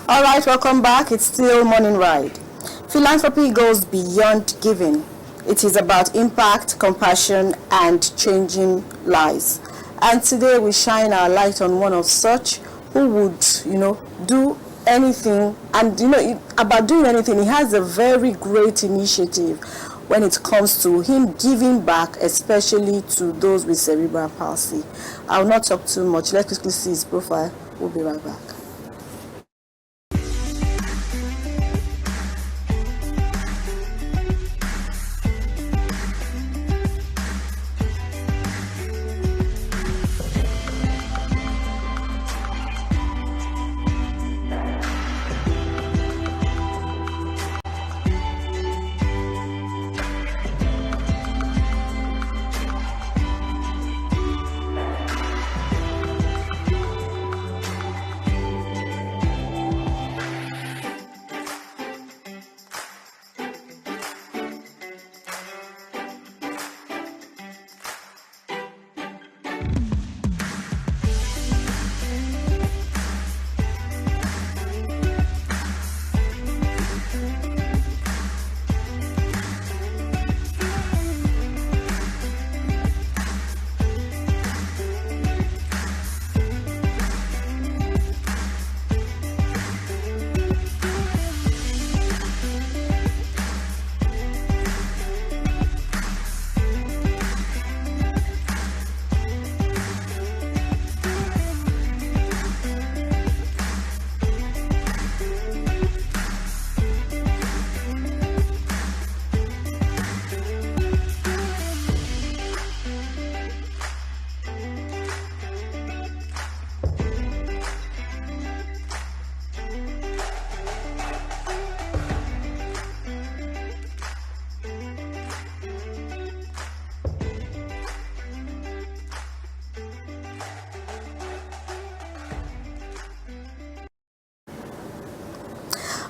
All right, welcome back. It's still Morning Ride. Philanthropy goes beyond giving. It is about impact, compassion, and changing lives. And today we shine our light on one of such who would, do anything. And, about doing anything, he has a very great initiative when it comes to him giving back, especially to those with cerebral palsy. I will not talk too much. Let's quickly see his profile. We'll be right back.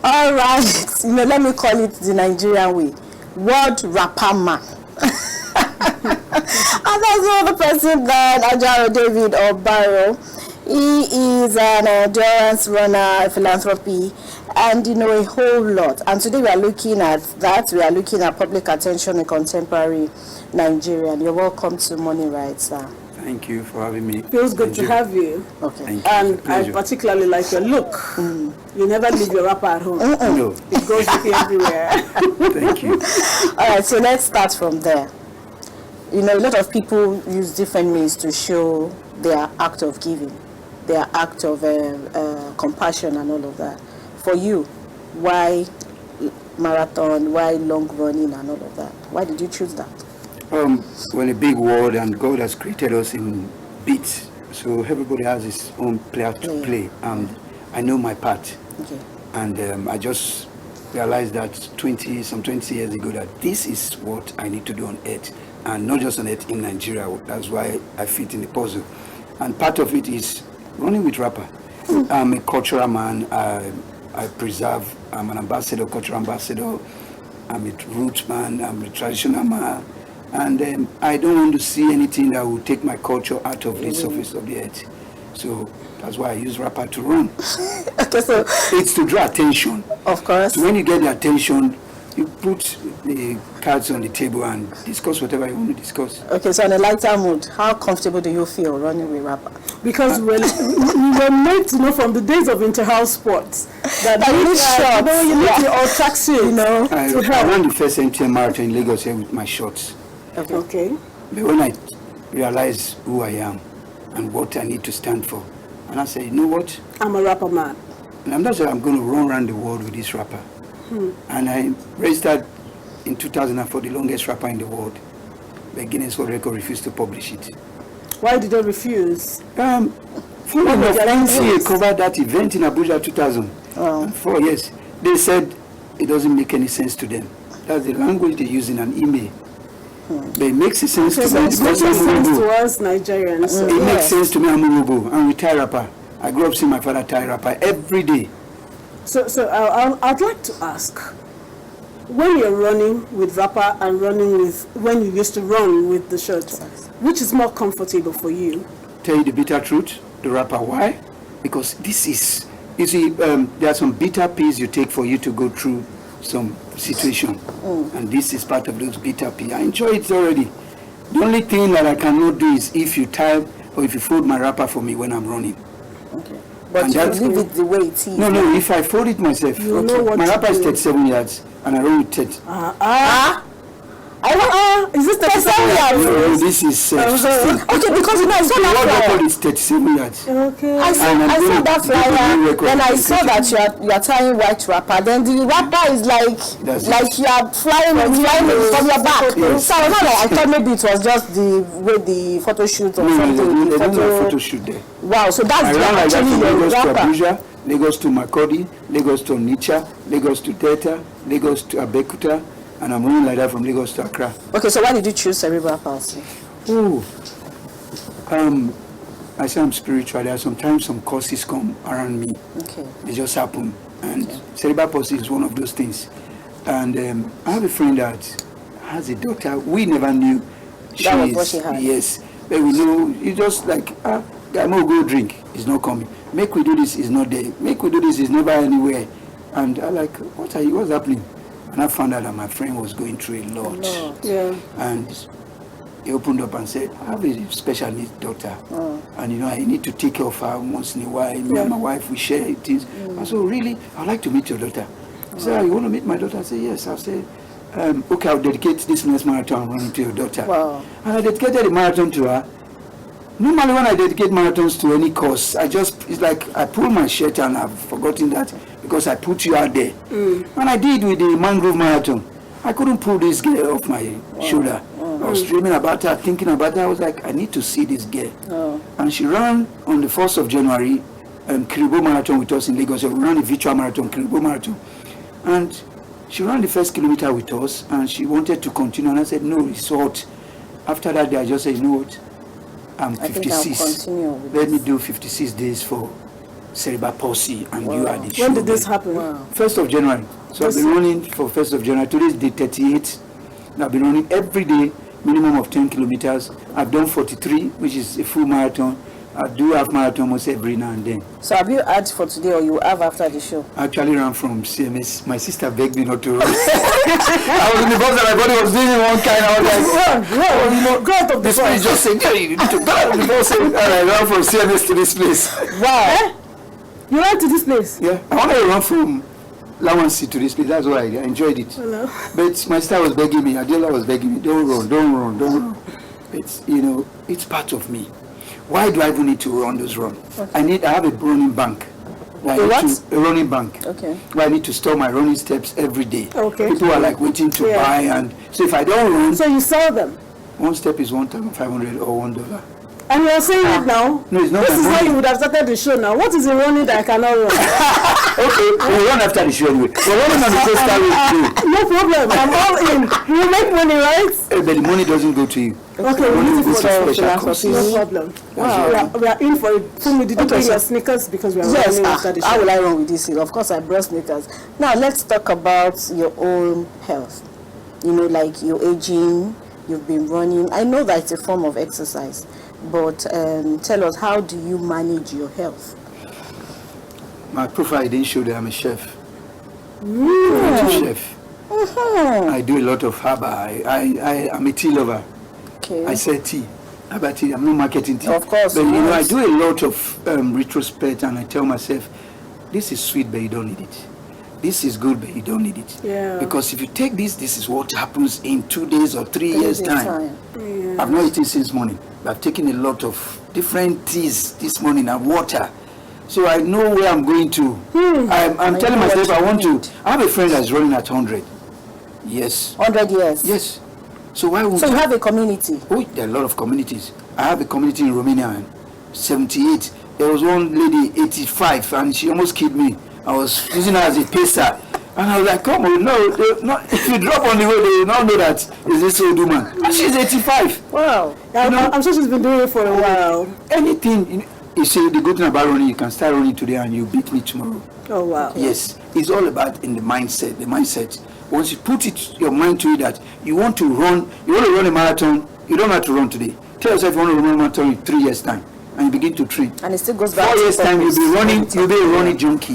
All right, let me call it the Nigerian way. World Wrapperman. And that's not the person that Ajaro David or Barrow. He is an endurance runner, philanthropy, and a whole lot. And today we are looking at that. We are looking at public attention in contemporary Nigeria. And you're welcome to Morning Ride, sir. Thank you for having me. Feels good to have you. Okay. And I particularly like your look. You never leave your wrapper at home. No. It goes with you everywhere. Thank you. All right, so let's start from there. A lot of people use different means to show their act of giving, their act of compassion and all of that. For you, why marathon, why long running and all of that? Why did you choose that? Well, a big world, and God has created us in bits, so everybody has his own part to play, and I know my part. Okay. And I just realized that 20 years ago that this is what I need to do on earth, and not just on earth, in Nigeria. That's why I fit in the puzzle, and part of it is running with Wrapper. I'm a cultural man. I preserve. I'm an ambassador, cultural ambassador. I'm a roots man. I'm a traditional man. And I don't want to see anything that will take my culture out of the surface of the earth. So that's why I use Wrapper to run. Okay, so it's to draw attention. Of course. So when you get the attention, you put the cards on the table and discuss whatever you want to discuss. Okay, so on a lighter mood, how comfortable do you feel running with Wrapper? Because we were meant to know from the days of inter-house sports that you need your tracksuit, I ran the first NTA marathon in Lagos here with my shorts. Okay. But when I realized who I am and what I need to stand for, and I said, you know what? I'm a Wrapper man. And I'm not sure I'm going to run around the world with this Wrapper. And I registered in 2004 the longest Wrapper in the world. The Guinness World Record refused to publish it. Why did they refuse? Full enough, NTA covered that event in Abuja 2004 years. They said it doesn't make any sense to them. That's the language they use in an email. But it makes sense to me because it makes sense to us Nigerians. It makes sense to me. I'm a Urubu. I'm a tie Wrapper. I grew up seeing my father tie Wrapper every day. So I'd like to ask, when you're running with Wrapper and running with, when you used to run with the shirts, which is more comfortable for you? Tell you the bitter truth, the Wrapper. Why? Because this is You see, there are some bitter pills you take for you to go through some situation. And this is part of those bitter pills. I enjoy it already. The only thing that I cannot do is if you tie or if you fold my wrapper for me when I'm running. Okay. But And you that's leave all. it the way it is. No, if I fold it myself, You know what my to wrapper is do. 37 yards and I run with 30. Is this 37 yards? No, this is 16. Okay, because you know, I saw The that world flyer. record is 37 yards. Okay. I saw And I'm that going to break the flyer. new record Then I in saw cricket. that you are tying white wrapper. Then the wrapper is That's like you are flying from your back. Yes. So I thought maybe it was just the way the photo shoot or No, something. they don't have photo shoot there. Wow, so I that's ran like that actually from your Lagos to wrapper. Abuja, Lagos to Makurdi, Lagos to Onitsha, Lagos to Delta, Lagos to Abeokuta, and I'm running like that from Lagos to Accra. Okay, so why did you choose cerebral palsy? Oh, I say I'm spiritual. There are sometimes some causes come around me. Okay. They just happen, and cerebral palsy is one of those things. And I have a friend that has a daughter. We never knew That was what she had. Yes, but we know it's just like guy, no go drink. It's not coming. Make we do this is not there. Make we do this is never anywhere. And I like, what's happening? And I found out that my friend was going through a lot. Yeah. And he opened up and said, I have a special needs daughter. And I need to take care of her once in a while. Me and my wife, we share things. I said, really? I'd like to meet your daughter. He said, you want to meet my daughter? I said, yes. I said, okay, I'll dedicate this next marathon I'm running to your daughter. Wow. And I dedicated the marathon to her. Normally when I dedicate marathons to any cause, it's like I pull my shirt and I've forgotten that because I put you out there. And I did with the Mangrove Marathon. I couldn't pull this girl off my shoulder. I was dreaming about her, thinking about her. I was like, I need to see this girl. And she ran on the 1st of January, CEREBRAL Marathon with us in Lagos. So we ran a virtual marathon, CEREBRAL Marathon. And she ran the first kilometer with us and she wanted to continue. And I said, no, it's hot. After that day, I just said, you know what? I'm I think I'll 56. continue with Let me do 56 days for cerebral palsy and you are the When did this show. happen? 1st of January. So I've been running for 1st of January. Today is day 38. I've been running every day, minimum of 10 kilometers. I've done 43, which is a full marathon. I do half marathon almost every now and then. So have you had for today or you have after the show? I actually ran from CMS. My sister begged me not to run. I was in the bus and my body was doing one kind. I was like, Go out of the this place just saying, yeah, you need to go out of the bus. And I ran from CMS to this place. Wow. You ran to this place? Yeah, I wanted to run from Lawansi to this place. That's why I enjoyed it. Hello. But my sister was begging me. Adela was begging me, don't run. It's, it's part of me. Why do I even need to run those runs? Okay. I have a running bank. A running bank. Okay. Where I need to store my running steps every day. Okay. People are like waiting to buy, and so if I don't run, So you sell them? one step is 1,500 or $1. And you're saying it now? No, it's not This my is how money. you would have started the show now. What is the running that I cannot run? Okay, we'll run after the show anyway. We're running on the coastal road today. No problem. I'm all in. You make money, right? But the money doesn't go to you. Okay, Money we need goes to to for special causes. No problem. Wow. We are in for it. Fumi, did you bring so- your sneakers because we are Yes, running after the show? how will I run with this? Of course, I brought sneakers. Now, let's talk about your own health. Like you're aging, you've been running. I know that it's a form of exercise, but tell us, how do you manage your health? My profile didn't show that I'm a chef. I'm a chef. I do a lot of herbal. I'm a tea lover. Okay. I sell tea. Herbal tea. I'm not marketing tea. Of course, But I yes. do a lot of retrospect, and I tell myself, this is sweet, but you don't need it. This is good, but you don't need it. Yeah. Because if you take this is what happens in 2 days or 3 years' time. Yeah. I've not eaten since morning. I've taken a lot of different teas this morning and water. So I know where I'm going to. I'm telling know myself what I you want need. to. I have a friend that's running at 100. Yes. 100 years? Yes. So why would So you have a community? Oh, there are a lot of communities. I have a community in Romania, 78. There was one lady, 85, and she almost killed me. I was using her as a pacer. And I was like, come on, no, if you drop on the way, they will not know that it's this old woman. And she's 85. Wow. I'm sure she's been doing it for a while. Anything, you see, the good thing about running, you can start running today and you beat me tomorrow. Oh, wow. Yes, it's all about in the mindset. Once you put your mind to it that you want to run a marathon, you don't have to run today. Tell yourself you want to run a marathon in 3 years' time. and you begin to train. And it still goes back 4 to years time, you'll be purpose. running, you'll be a running junkie.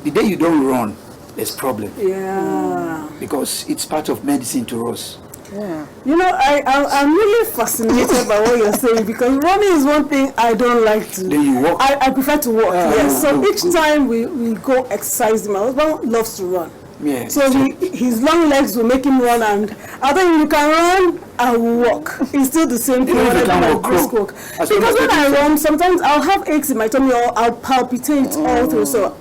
The day you don't run, there's problem. Yeah. Because it's part of medicine to us. Yeah. You know, I'm really fascinated by what you're saying, because running is one thing I don't like to. Then you walk. I prefer to walk, yes. So Go, each time we go exercising, my husband loves to run. Yeah. So his long legs will make him run, and although you can run, I will walk. It's still the same thing Even if when you I can't do my walk, brisk crawl. walk. As Because long as when you I do run, sometimes I'll have aches in my tummy, or I'll palpitate all through. So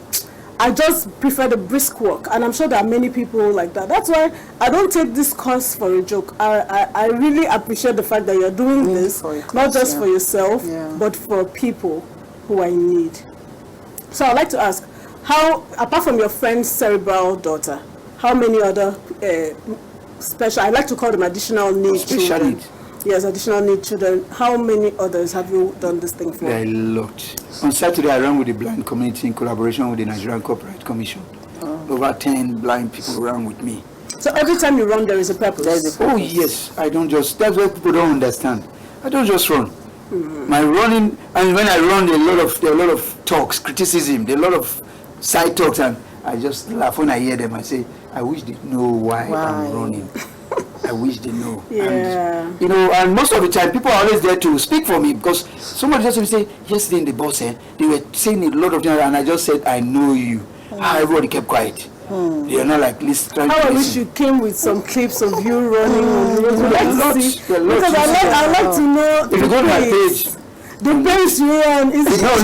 I just prefer the brisk walk, and I'm sure there are many people like that. That's why I don't take this course for a joke. I really appreciate the fact that you're doing this, for a cause, not just for yourself, Yeah. but for people who are in need. So I'd like to ask, how, apart from your friend's cerebral daughter, how many other special, I like to call them additional need Special children. need. Yes, additional need children. How many others have you done this thing for? There are a lot. On Saturday, I ran with the blind community in collaboration with the Nigerian Copyright Commission. Over 10 blind people ran with me. So every time you run, there is a purpose. There is a Oh yes, I don't just, that's what people don't understand. I don't just run. My running, and when I run, there are a lot of talks, criticism, there are a lot of side talks, and I just laugh when I hear them. I say, I wish they know why I'm running. I wish they know. Yeah. And, you know, and most of the time, people are always there to speak for me, because somebody just say, yesterday in the bus, they were saying a lot of things, and I just said, I know you. Everybody kept quiet. They are not like trying How to I wish listen. you came with some clips of you running on the road. There are lots, there are lots. Because I like to know If you go to my pace. page, The pace you run is no,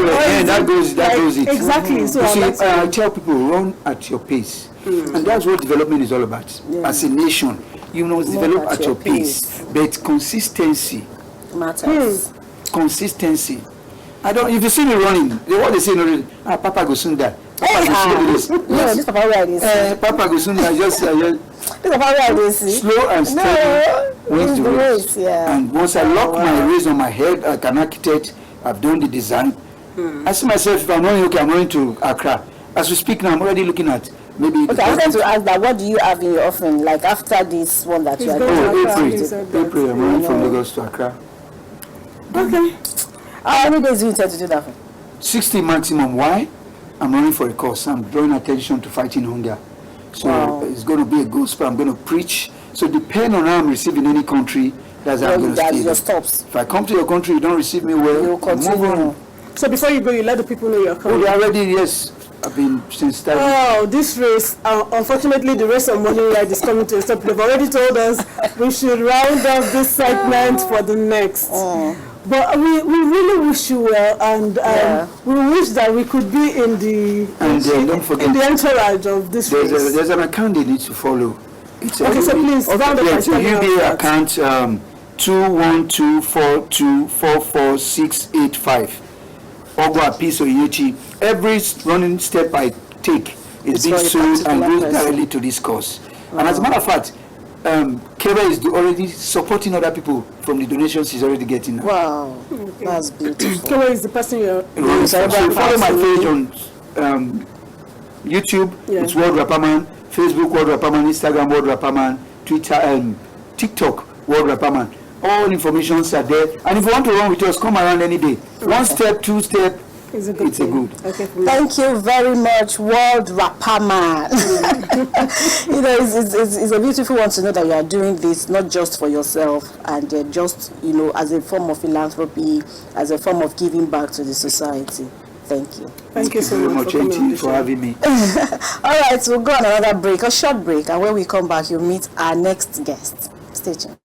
man, that goes it. Exactly. So You I see, like to I tell people, run at your pace. And that's what development is all about. As a nation, you must develop at your pace. But consistency. Matters. Consistency. If you see me running, what they say, Papa go soon die. Papa go soon do this. No, this Papa where this. Papa go soon die. Just This Papa where this. slow and steady wins the race. Yeah. And once I lock my race on my head, like an architect, I've done the design. I see myself, if I'm running, okay, I'm running to Accra. As we speak now, I'm already looking at maybe. Okay, I wanted to ask that. What do you have in your offering? Like after this one that you are doing? April, I'm running from Lagos to Accra. Okay. How many days do you intend to do that for? 60 maximum. Why? I'm running for a cause. I'm drawing attention to fighting hunger. So it's going to be a gospel. I'm going to preach. So depending on how I'm receiving any country, that's how I'm going to stay. Your stops. If I come to your country, you don't receive me well, You'll continue. move on. So before you go, you let the people know you're Oh, coming. they already, yes. I've been since starting. Oh, this race, unfortunately, the race of morning ride is coming to a stop. They've already told us we should round up this segment for the next. But we really wish you well, and we wish that we could be in the Don't forget, in the entourage of this race. there's an account they need to follow. It's Okay, so please, round up it's a and tell me UBA about account 21242444685. Ogo Apiso Yechi. Every running step I take is being for a sold and particular goes person. directly to this cause. And as a matter of fact, Keba is already supporting other people from the donations he's already getting now. Wow, that's beautiful. Kewa is the person you're. So follow my page on YouTube, it's World Wrapperman, Facebook World Wrapperman, Instagram World Wrapperman, Twitter, TikTok World Wrapperman. All informations are there. And if you want to run with us, come around any day. One step, two step, It's a good. it's a good. Okay. Thank you very much, World Wrapperman. You know, it's a beautiful one to know that you are doing this not just for yourself and just, you know, as a form of philanthropy, as a form of giving back to the society. Thank you. Thank you so very much much, for coming on the for show. having me. All right, so we'll go on another break, a short break, and when we come back, you'll meet our next guest. Stay tuned.